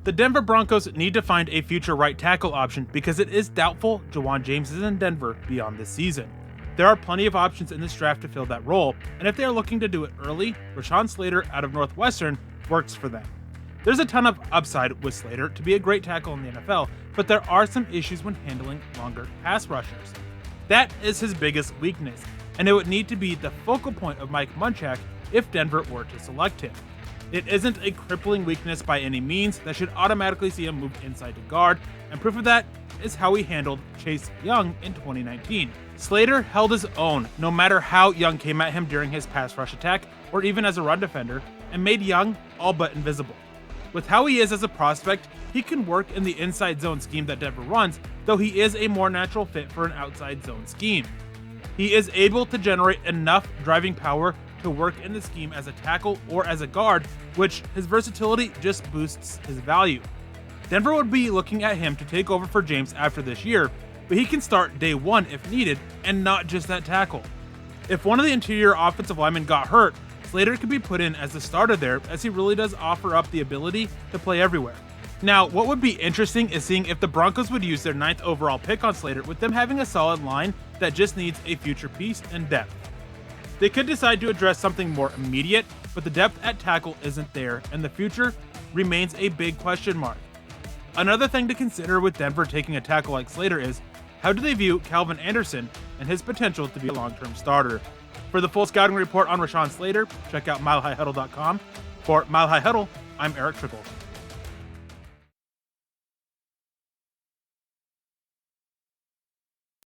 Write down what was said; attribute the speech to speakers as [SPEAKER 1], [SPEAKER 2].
[SPEAKER 1] The Denver Broncos need to find a future right tackle option because it is doubtful Jawan James is in Denver beyond this season. There are plenty of options in this draft to fill that role, and if they are looking to do it early, Rashawn Slater out of Northwestern works for them. There's a ton of upside with Slater to be a great tackle in the NFL, but there are some issues when handling longer pass rushers. That is his biggest weakness, and it would need to be the focal point of Mike Munchak if Denver were to select him. It isn't a crippling weakness by any means that should automatically see him move inside to guard, and proof of that is how he handled Chase Young in 2019. Slater held his own no matter how Young came at him during his pass rush attack or even as a run defender, and made Young all but invisible. With how he is as a prospect, he can work in the inside zone scheme that Denver runs, though he is a more natural fit for an outside zone scheme. He is able to generate enough driving power to work in the scheme as a tackle or as a guard, which his versatility just boosts his value. Denver would be looking at him to take over for James after this year, but he can start day one if needed, and not just that tackle. If one of the interior offensive linemen got hurt, Slater could be put in as the starter there, as he really does offer up the ability to play everywhere. Now, what would be interesting is seeing if the Broncos would use their 9th overall pick on Slater with them having a solid line that just needs a future piece and depth. They could decide to address something more immediate, but the depth at tackle isn't there, and the future remains a big question mark. Another thing to consider with Denver taking a tackle like Slater is, how do they view Calvin Anderson and his potential to be a long-term starter? For the full scouting report on Rashawn Slater, check out milehighhuddle.com. For Mile High Huddle, I'm Eric Trickle.